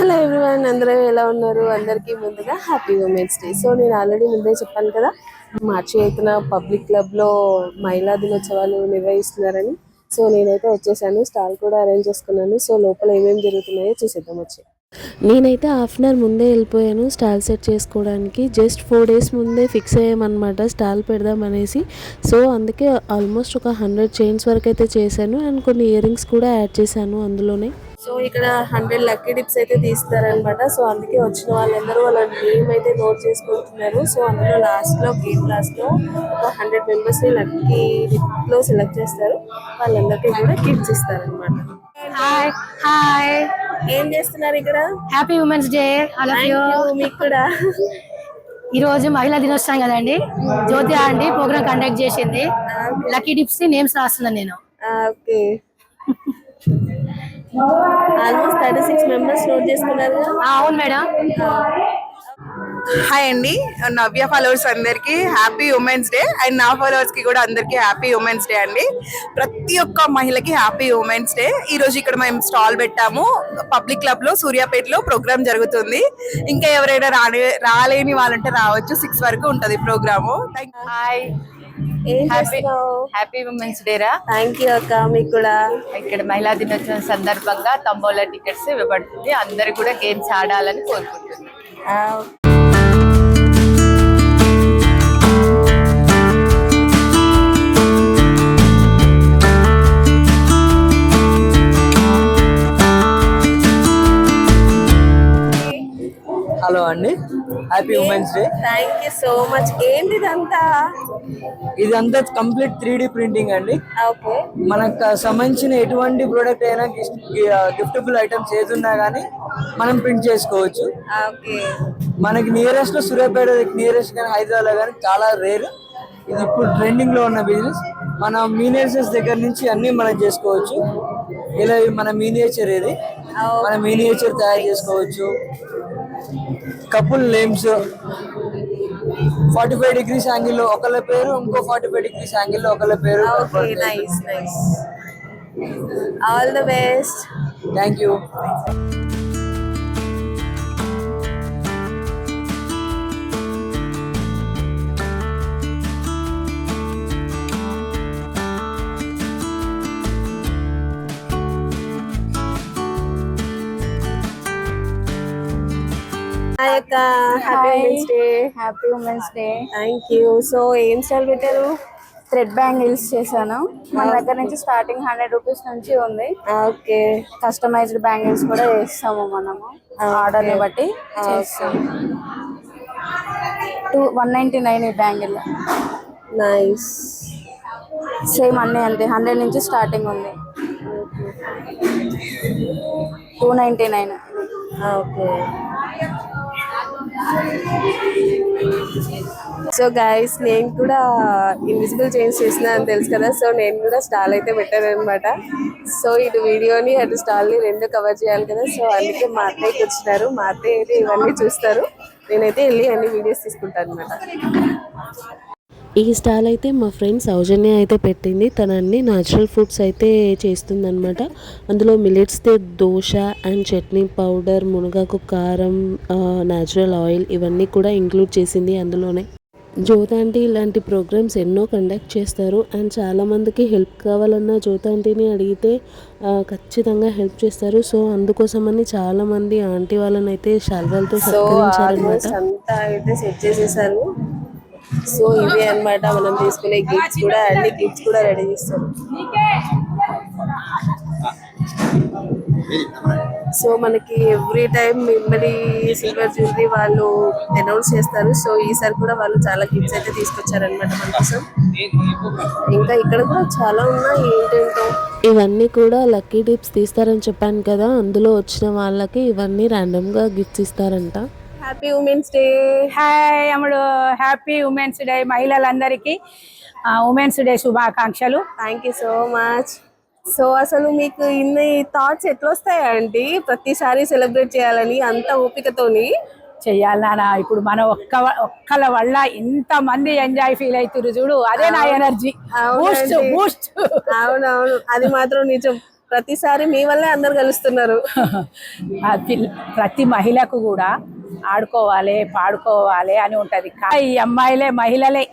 Hello everyone, అందరూ ఎలా ఉన్నారు? అందరికీ ముందుగా హ్యాపీ ఉమెన్స్ డే. సో నేను ఆల్రెడీ ముందే చెప్పాను కదా, మార్చి 8న పబ్లిక్ క్లబ్లో మహిళా దినోత్సవాలు నిర్వహిస్తున్నారని. సో నేనైతే వచ్చేసాను, స్టాల్ కూడా అరేంజ్ చేసుకున్నాను. సో లోపల ఏమేమి జరుగుతున్నాయో చూసేద్దాం వచ్చి. నేనైతే హాఫ్ అన్ అవర్ ముందే వెళ్ళిపోయాను స్టాల్ సెట్ చేసుకోవడానికి. జస్ట్ 4 days ముందే ఫిక్స్ అయ్యామన్నమాట స్టాల్ పెడదాం అనేసి. సో అందుకే ఆల్మోస్ట్ ఒక 100 చైన్స్ వరకు అయితే చేశాను, అండ్ కొన్ని ఇయర్ రింగ్స్ కూడా యాడ్ చేశాను అందులోనే. సో ఇక్కడ 100 లక్కీ డిప్స్ అయితే తీస్తారనమాట. సో అందుకే వచ్చిన వాళ్ళందరూ వాళ్ళ నేమ్ అయితే నోట్ చేసుకుంటున్నారు. సో అందులో గేమ్ లాస్ట్ లో ఒక 100 మెంబర్స్ ని లక్కీ డిప్ లో సెలెక్ట్ చేస్తారు. వాళ్ళందరికీ కూడా గిఫ్ట్స్ ఇస్తారనమాట. హాయ్ హాయ్, ఏం చేస్తున్నారు ఇక్కడ? Happy women's day. మీకు కూడా. ఈ రోజు మహిళా దినోత్సవం కదండి. జ్యోతి అండి ప్రోగ్రామ్ కండక్ట్ చేసింది. లక్కీ డిప్స్ నేమ్స్ రాస్తున్నాను నేను. ఓకే, ఆల్మోస్ట్ 36 మెంబర్స్ నోట్ చేసుకున్నారు. అవును మేడం. హాయ్ అండి, నవ్య ఫాలోవర్స్ అందరికి హ్యాపీ ఉమెన్స్ డే, అండ్ నా ఫాలోవర్స్ కి కూడా అందరికి హ్యాపీ ఉమెన్స్ డే అండి. ప్రతి ఒక్క మహిళకి హ్యాపీ ఉమెన్స్ డే. ఈ రోజు ఇక్కడ మేము స్టాల్ పెట్టాము పబ్లిక్ క్లబ్ లో, సూర్యాపేటలో ప్రోగ్రామ్ జరుగుతుంది. ఇంకా ఎవరైనా రాలేని వాళ్ళంటే రావచ్చు, 6 వరకు ఉంటది programme. Hi, happy women's day రా. థ్యాంక్ యూ అక్క, మీకు కూడా. ఇక్కడ మహిళా దినోత్సవం సందర్భంగా తంబోలా టికెట్స్ ఇవ్వబడుతుంది. అందరు కూడా గేమ్స్ ఆడాలని కోరుకుంటున్నాను. హలో అండి, happy women's day. Thank you so much. ఏంటి ఇదంతా కంప్లీట్ 3D ప్రింటింగ్ అండి. ఓకే, మనకు సంబంధించిన ఎటువంటి ప్రోడక్ట్ అయినా గిఫ్టబుల్ ఐటమ్స్ ఏది ఉన్నా కానీ మనం ప్రింట్ చేసుకోవచ్చు. ఓకే, మనకి నియరెస్ట్ లో సూర్యాపేట నియరెస్ట్ కానీ హైదరాబాద్ కానీ చాలా రేర్. ఇది ఇప్పుడు ట్రెండింగ్ లో ఉన్న బిజినెస్. మన మీనియేచర్స్ దగ్గర నుంచి అన్ని మనం చేసుకోవచ్చు. ఇలా మన మీనియేచర్ ఇది, మన మీనియేచర్ తయారు చేసుకోవచ్చు. కపుల్ నేమ్స్ 45 degrees యాంగిల్ లో ఒకళ్ళ పేరు, ఇంకో 45 degrees యాంగిల్ లో ఒకళ్ళ పేరు. Nice nice, all the best. Thank you. Hi అక్క, happy women's day. Happy women's day. Thank you. So ఏం స్టాల్ పెట్టారు? థ్రెడ్ బ్యాంగిల్స్ చేశాను. మన దగ్గర నుంచి స్టార్టింగ్ 100 రూపీస్ నుంచి ఉంది. ఓకే, కస్టమైజ్డ్ బ్యాంగిల్స్ కూడా చేస్తాము మనము, ఆర్డర్ ని బట్టి చేస్తాము. 199 ఈ బ్యాంగిల్. నైస్. సేమ్ అన్నీ అంతే, 100 నుంచి స్టార్టింగ్ ఉంది. 299. ఓకే. సో గైస్, నేను కూడా ఇన్విజిబుల్ చైన్స్ చేసిన అని తెలుసు కదా. సో నేను కూడా స్టాల్ అయితే పెట్టాను అనమాట. సో ఇటు వీడియోని అటు స్టాల్ని రెండు కవర్ చేయాలి కదా. సో అందుకే మా అత్తయ్యకి వచ్చినారు. మా అత్తయ్య అయితే ఇవన్నీ చూస్తారు, నేనైతే వెళ్ళి అన్ని వీడియోస్ తీసుకుంటాను అనమాట. ఈ స్టాల్ అయితే మా ఫ్రెండ్ సౌజన్య అయితే పెట్టింది. తన అన్ని న్యాచురల్ ఫుడ్స్ అయితే చేస్తుందన్నమాట. అందులో మిల్లెట్స్తో దోశ అండ్ చట్నీ పౌడర్, మునగాకు కారం, న్యాచురల్ ఆయిల్ ఇవన్నీ కూడా ఇంక్లూడ్ చేసింది అందులోనే. జ్యోతాంటీ ఇలాంటి ప్రోగ్రామ్స్ ఎన్నో కండక్ట్ చేస్తారు, అండ్ చాలామందికి హెల్ప్ కావాలన్నా జ్యోతాంటీని అడిగితే ఖచ్చితంగా హెల్ప్ చేస్తారు. సో అందుకోసమని చాలామంది ఆంటీ వాళ్ళని అయితే శాల్వాలతో సత్కరించారనమాట. అంతా అయితే సెట్ చేసేసారు. సో ఇవే అన్నమాట మనం తీసుకునే గిఫ్ట్స్ కూడా, అన్ని గిఫ్ట్స్ కూడా రెడీ చేస్తారు. సో మనకి ఎవ్రీ టైం మిమ్మల్ని సిల్వర్ జ్యువెలరీ వాళ్ళు అనౌన్స్ చేస్తారు. సో ఈసారి కూడా వాళ్ళు చాలా గిఫ్ట్స్ అయితే తీసుకొచ్చారనమాట మన కోసం. ఇంకా ఇక్కడ కూడా చాలా ఉన్నాయి ఏంటంటో. ఇవన్నీ కూడా లక్కీ డిప్స్ తీస్తారని చెప్పాను కదా, అందులో వచ్చిన వాళ్ళకి ఇవన్నీ ర్యాండమ్గా గిఫ్ట్స్ ఇస్తారంట. Happy women's day. హాయ్ అమ్ముడు, హ్యాపీ ఉమెన్స్ డే. మహిళలందరికీ ఉమెన్స్ డే శుభాకాంక్షలు. Thank you so much. So అసలు మీకు ఇన్ని థాట్స్ ఎట్లా వస్తాయండి ప్రతిసారి సెలబ్రేట్ చేయాలని అంత ఓపికతోని? చెయ్యాలనా, ఇప్పుడు మనం ఒక్కల వల్ల ఇంత మంది ఎంజాయ్ ఫీల్ అవుతున్నారు చూడు, అదే నా ఎనర్జీ బూస్ట్. అవునవును, అది మాత్రం నిజం. ప్రతిసారి మీ వల్లే అందరు కలుస్తున్నారు. ప్రతి మహిళకు కూడా ఆడుకోవాలి పాడుకోవాలి అని ఉంటది. ఈ అమ్మాయిలే మహిళలే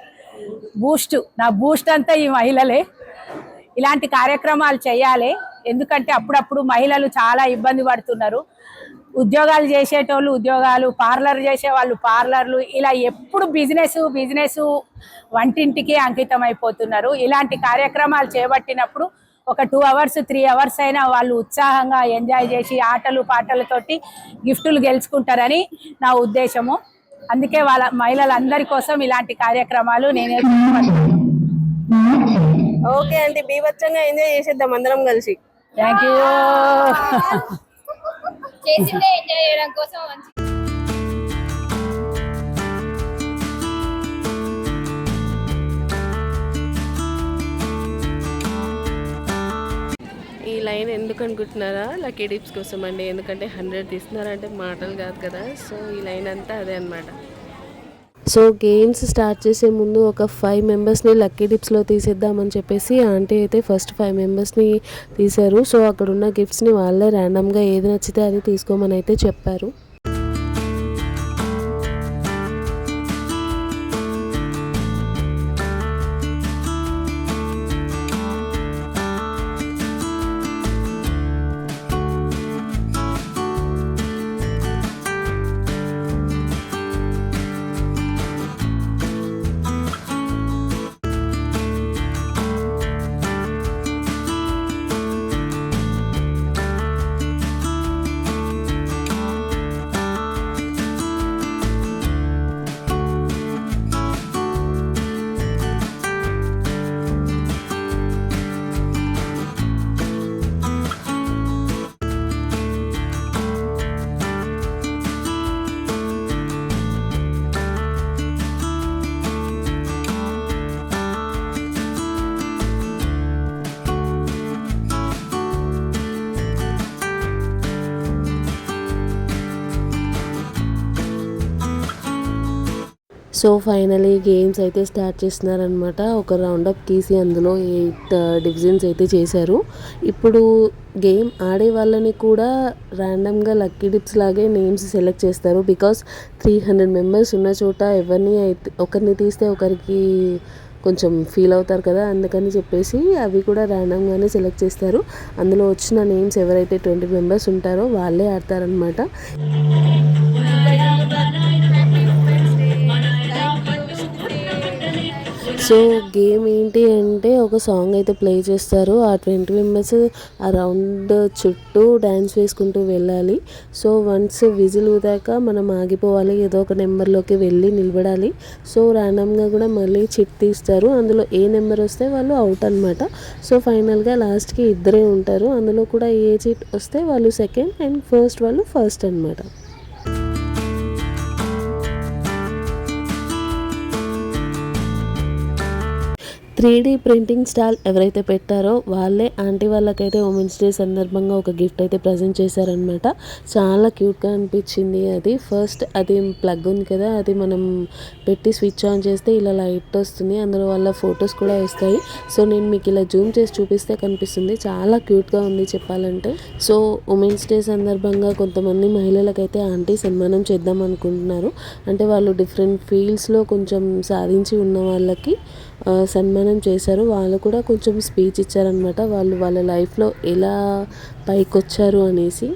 బూస్ట్, నా బూస్ట్ అంతా ఈ మహిళలే. ఇలాంటి కార్యక్రమాలు చేయాలి, ఎందుకంటే అప్పుడప్పుడు మహిళలు చాలా ఇబ్బంది పడుతున్నారు. ఉద్యోగాలు చేసేటోళ్ళు ఉద్యోగాలు, పార్లర్ చేసే వాళ్ళు పార్లర్లు, ఇలా ఎప్పుడు బిజినెస్ వంటింటికి అంకితం అయిపోతున్నారు. ఇలాంటి కార్యక్రమాలు చేపట్టినప్పుడు ఒక 2 hours 3 hours అయినా వాళ్ళు ఉత్సాహంగా ఎంజాయ్ చేసి ఆటలు పాటలతోటి గిఫ్టులు గెలుచుకుంటారని నా ఉద్దేశము. అందుకే వాళ్ళ మహిళలందరి కోసం ఇలాంటి కార్యక్రమాలు నేనే. ఓకే అంటే బీభత్సంగా ఎంజాయ్ చేసేద్దాం అందరం కలిసి. Thank you. చేసిందే ఎంజాయ్ చేయడం కోసం ఈ లైన్ ఎందుకు అనుకుంటున్నారా? లక్కీ డిప్స్ కోసం అండి. ఎందుకంటే 100 తీస్తున్నారంటే మాటలు కాదు కదా. సో ఈ లైన్ అంతా అదే అనమాట. సో గేమ్స్ స్టార్ట్ చేసే ముందు ఒక 5 మెంబర్స్ని లక్కీ డిప్స్లో తీసేద్దామని చెప్పేసి ఆంటీ అయితే ఫస్ట్ 5 మెంబర్స్ని తీశారు. సో అక్కడ ఉన్న గిఫ్ట్స్ని వాళ్ళే ర్యాండమ్గా ఏది నచ్చితే అది తీసుకోమని అయితే చెప్పారు. సో ఫైనలీ గేమ్స్ అయితే స్టార్ట్ చేస్తున్నారనమాట. ఒక రౌండప్ తీసి అందులో 8 డివిజన్స్ అయితే చేశారు. ఇప్పుడు గేమ్ ఆడే వాళ్ళని కూడా ర్యాండమ్గా లక్కీ డిప్స్ లాగే నేమ్స్ సెలెక్ట్ చేస్తారు. బికాస్ 300 మెంబర్స్ ఉన్న చోట ఎవరిని అయితే ఒకరిని తీస్తే ఒకరికి కొంచెం ఫీల్ అవుతారు కదా, అందుకని చెప్పేసి అవి కూడా ర్యాండమ్గానే సెలెక్ట్ చేస్తారు. అందులో వచ్చిన నేమ్స్ ఎవరైతే 20 మెంబర్స్ ఉంటారో వాళ్ళే ఆడతారనమాట. సో గేమ్ ఏంటి అంటే ఒక సాంగ్ అయితే ప్లే చేస్తారు. ఆ 20 మెంబర్స్ ఆ రౌండ్ చుట్టూ డ్యాన్స్ వేసుకుంటూ వెళ్ళాలి. సో వన్స్ విజిల్ ఊదాక మనం ఆగిపోవాలి, ఏదో ఒక నెంబర్లోకి వెళ్ళి నిలబడాలి. సో ర్యాండమ్గా కూడా మళ్ళీ చిట్ తీస్తారు. అందులో ఏ నెంబర్ వస్తే వాళ్ళు అవుట్ అనమాట. సో ఫైనల్గా లాస్ట్కి 2 ఉంటారు. అందులో కూడా ఏ చిట్ వస్తే వాళ్ళు సెకండ్ అండ్ ఫస్ట్ వాళ్ళు ఫస్ట్ అనమాట. 3D ప్రింటింగ్ స్టాల్ ఎవరైతే పెట్టారో వాళ్ళే ఆంటీ వాళ్ళకైతే ఉమెన్స్ డే సందర్భంగా ఒక గిఫ్ట్ అయితే ప్రజెంట్ చేశారనమాట. చాలా క్యూట్గా అనిపించింది అది. ఫస్ట్ అది ప్లగ్ ఉంది కదా, అది మనం పెట్టి స్విచ్ ఆన్ చేస్తే ఇలా లైట్ వస్తుంది, అందులో వాళ్ళ ఫొటోస్ కూడా వస్తాయి. సో నేను మీకు ఇలా జూమ్ చేసి చూపిస్తే కనిపిస్తుంది. చాలా క్యూట్గా ఉంది చెప్పాలంటే. సో ఉమెన్స్ డే సందర్భంగా కొంతమంది మహిళలకైతే ఆంటీ సన్మానం చేద్దాం అనుకుంటున్నారు. అంటే వాళ్ళు డిఫరెంట్ ఫీల్డ్స్లో కొంచెం సాధించి ఉన్న వాళ్ళకి సన్మానం చేశారు. వాళ్ళు కూడా కొంచెం స్పీచ్ ఇచ్చారనమాట, వాళ్ళు వాళ్ళ లైఫ్లో ఎలా పైకి వచ్చారు అనేసి.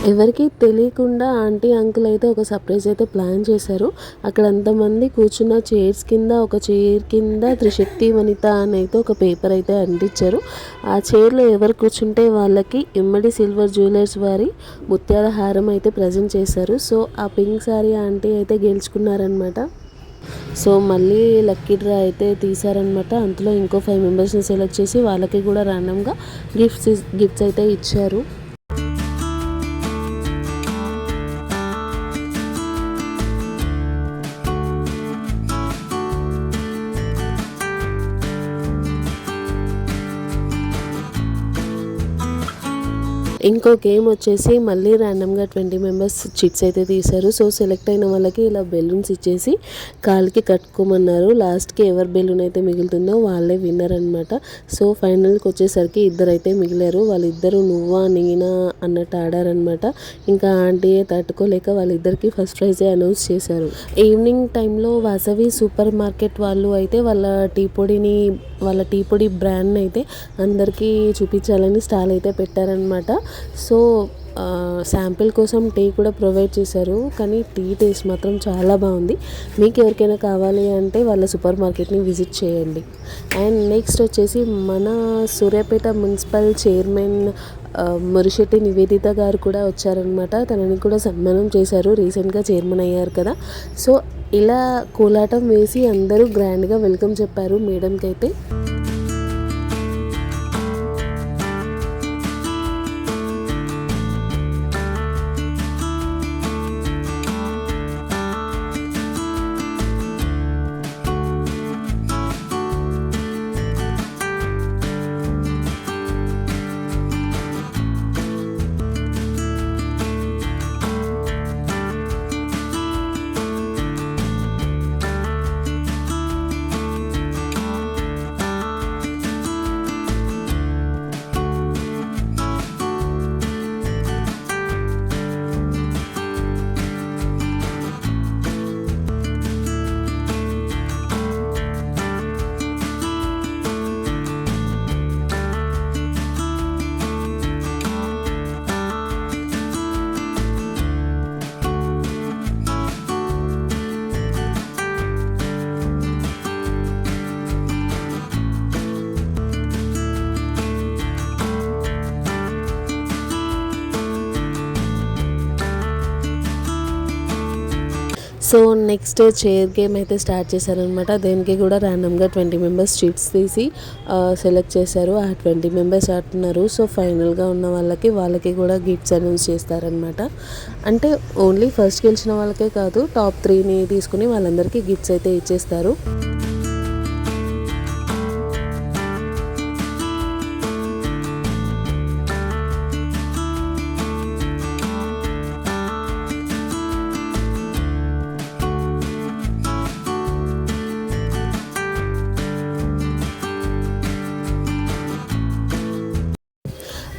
ఎవరికి తెలియకుండా ఆంటీ అంకుల్ అయితే ఒక సర్ప్రైజ్ అయితే ప్లాన్ చేశారు. అక్కడ అంతమంది కూర్చున్న చైర్స్ కింద ఒక చైర్ కింద త్రిశక్తి వనిత అని అయితే ఒక పేపర్ అయితే అంటించారు. ఆ చైర్లో ఎవరు కూర్చుంటే వాళ్ళకి ఇమ్మడి సిల్వర్ జ్యువెలర్స్ వారి ముత్యాల హారం అయితే ప్రజెంట్ చేశారు. సో ఆ పింక్ సారీ ఆంటీ అయితే గెలుచుకున్నారనమాట. సో మళ్ళీ లక్కీ డ్రా అయితే తీసారనమాట. అందులో ఇంకో 5 మెంబర్స్ని సెలెక్ట్ చేసి వాళ్ళకి కూడా ర్యాండమ్గా గిఫ్ట్స్ అయితే ఇచ్చారు. ఇంకో గేమ్ వచ్చేసి మళ్ళీ ర్యాండమ్గా 20 మెంబర్స్ చిట్స్ అయితే తీశారు. సో సెలెక్ట్ అయిన వాళ్ళకి ఇలా బెలూన్స్ ఇచ్చేసి కాలికి కట్టుకోమన్నారు. లాస్ట్కి ఎవరి బెలూన్ అయితే మిగులుతుందో వాళ్ళే విన్నర్ అనమాట. సో ఫైనల్కి వచ్చేసరికి ఇద్దరు అయితే మిగిలారు. వాళ్ళిద్దరూ నువ్వా నేనా అన్నట్టు ఆడారనమాట. ఇంకా ఆంటీయే తట్టుకోలేక వాళ్ళిద్దరికి ఫస్ట్ ప్రైజే అనౌన్స్ చేశారు. ఈవినింగ్ టైంలో వాసవి సూపర్ మార్కెట్ వాళ్ళు అయితే వాళ్ళ టీ పొడి బ్రాండ్ని అయితే అందరికీ చూపించాలని స్టాల్ అయితే పెట్టారనమాట. సో శాంపిల్ కోసం టీ కూడా ప్రొవైడ్ చేశారు. కానీ టీ టేస్ట్ మాత్రం చాలా బాగుంది. మీకు ఎవరికైనా కావాలి అంటే వాళ్ళ సూపర్ మార్కెట్ని విజిట్ చేయండి. అండ్ నెక్స్ట్ వచ్చేసి మన సూర్యాపేట మున్సిపల్ చైర్మన్ మురిశెట్టి నివేదిత గారు కూడా వచ్చారనమాట. తనని కూడా సన్మానం చేశారు. రీసెంట్గా చైర్మన్ అయ్యారు కదా. సో ఇలా కోలాటం వేసి అందరూ గ్రాండ్గా వెల్కమ్ చెప్పారు మేడంకి అయితే. సో నెక్స్ట్ చైర్ గేమ్ అయితే స్టార్ట్ చేశారనమాట. దేనికి కూడా ర్యాండమ్గా 20 మెంబర్స్ చీట్స్ తీసి సెలెక్ట్ చేశారు. ఆ 20 మెంబర్స్ ఆడుతున్నారు. సో ఫైనల్గా ఉన్న వాళ్ళకి కూడా గిఫ్ట్స్ అనౌన్స్ చేస్తారనమాట. అంటే ఓన్లీ ఫస్ట్ గెలిచిన వాళ్ళకే కాదు, టాప్ 3ని తీసుకుని వాళ్ళందరికీ గిఫ్ట్స్ అయితే ఇచ్చేస్తారు.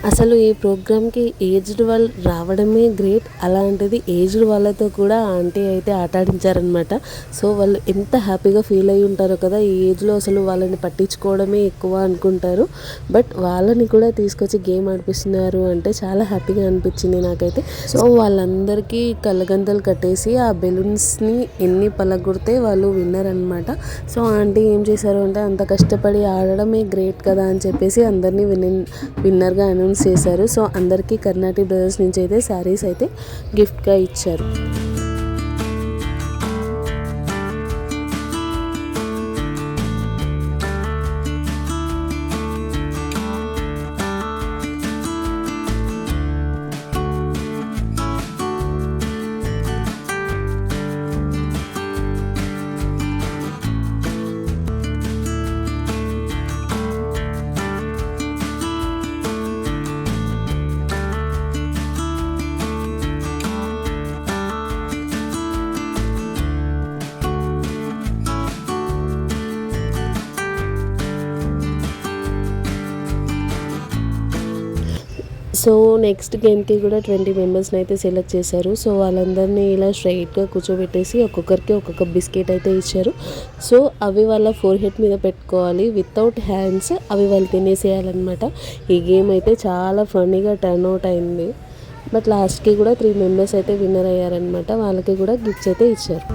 అసలు ఈ ప్రోగ్రామ్కి ఏజ్డ్ వాళ్ళు రావడమే గ్రేట్. అలాంటిది ఏజ్డ్ వాళ్ళతో కూడా ఆంటీ అయితే ఆటాడించారనమాట. సో వాళ్ళు ఎంత హ్యాపీగా ఫీల్ అయ్యి ఉంటారో కదా. ఈ ఏజ్లో అసలు వాళ్ళని పట్టించుకోవడమే ఎక్కువ అనుకుంటారు. బట్ వాళ్ళని కూడా తీసుకొచ్చి గేమ్ ఆడిపిస్తున్నారు అంటే చాలా హ్యాపీగా అనిపించింది నాకైతే. సో వాళ్ళందరికీ కళ్ళగంతలు కట్టేసి ఆ బెలూన్స్ని ఎన్ని పలగొడితే వాళ్ళు విన్నర్ అనమాట. సో ఆంటీ ఏం చేశారు అంటే అంత కష్టపడి ఆడడమే గ్రేట్ కదా అని చెప్పేసి అందరినీ విన్నర్గా అనౌన్స్ చేశారు. సో అందరికీ కర్ణాటి బ్రదర్స్ నుంచి అయితే శారీస్ అయితే గిఫ్ట్గా ఇచ్చారు. సో నెక్స్ట్ గేమ్కి కూడా 20 మెంబర్స్ని అయితే సెలెక్ట్ చేశారు. సో వాళ్ళందరినీ ఇలా స్ట్రైట్గా కూర్చోబెట్టేసి ఒక్కొక్కరికి ఒక్కొక్క బిస్కెట్ అయితే ఇచ్చారు. సో అవి వాళ్ళ ఫోర్ హెడ్ మీద పెట్టుకోవాలి వితౌట్ హ్యాండ్స్. అవి వాళ్ళు తినేసేయాలన్నమాట. ఈ గేమ్ అయితే చాలా ఫన్నీగా టర్న్ అవుట్ అయింది. బట్ లాస్ట్కి కూడా 3 మెంబర్స్ అయితే విన్నర్ అయ్యారనమాట. వాళ్ళకి కూడా గిఫ్ట్స్ అయితే ఇచ్చారు.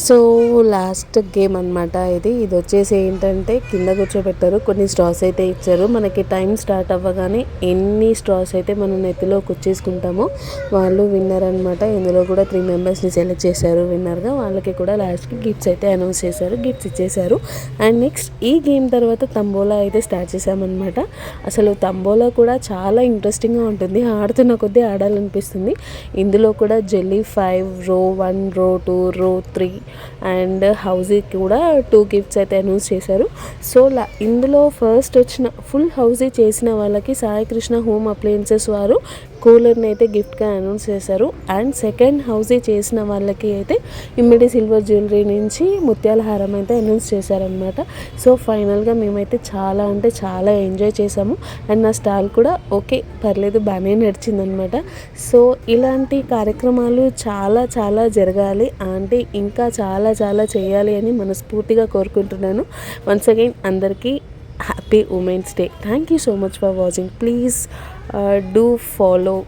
సో లాస్ట్ గేమ్ అనమాట ఇది వచ్చేసి ఏంటంటే కింద కూర్చోబెట్టారు, కొన్ని స్ట్రాస్ అయితే ఇచ్చారు. మనకి టైం స్టార్ట్ అవ్వగానే ఎన్ని స్ట్రాస్ అయితే మనం నెత్తిలో కూర్చేసుకుంటామో వాళ్ళు విన్నర్ అనమాట. ఇందులో కూడా 3 మెంబర్స్ని సెలెక్ట్ చేశారు విన్నర్గా. వాళ్ళకి కూడా లాస్ట్కి గిఫ్ట్స్ అయితే అనౌన్స్ చేశారు, గిఫ్ట్స్ ఇచ్చేశారు. అండ్ నెక్స్ట్ ఈ గేమ్ తర్వాత తంబోలా అయితే స్టార్ట్ చేశామన్నమాట. అసలు తంబోలా కూడా చాలా ఇంట్రెస్టింగ్గా ఉంటుంది, ఆడుతున్న కొద్దీ ఆడాలనిపిస్తుంది. ఇందులో కూడా జెల్లీ 5, రో 1, రో 2, రో 3 అండ్ హౌజీ కూడా 2 గిఫ్ట్స్ అయితే అనౌన్స్ చేశారు. సో ఇందులో ఫస్ట్ వచ్చిన ఫుల్ హౌజీ చేసిన వాళ్ళకి సాయి కృష్ణ హోమ్ అప్లయన్సెస్ వారు కూలర్ని అయితే గిఫ్ట్గా అనౌన్స్ చేశారు. అండ్ సెకండ్ హౌజీ చేసిన వాళ్ళకి అయితే ఇమ్మడి సిల్వర్ జ్యువెలరీ నుంచి ముత్యాల హారం అయితే అనౌన్స్ చేశారనమాట. సో ఫైనల్గా మేమైతే చాలా అంటే చాలా ఎంజాయ్ చేసాము. అండ్ నా స్టాల్ కూడా ఓకే పర్లేదు బాగానే నడిచిందనమాట. సో ఇలాంటి కార్యక్రమాలు చాలా చాలా జరగాలి అంటే ఇంకా చాలా చాలా చేయాలి అని మనస్ఫూర్తిగా కోరుకుంటున్నాను. వన్స్ అగైన్ అందరికీ happy women's day. Thank you so much for watching. Please do follow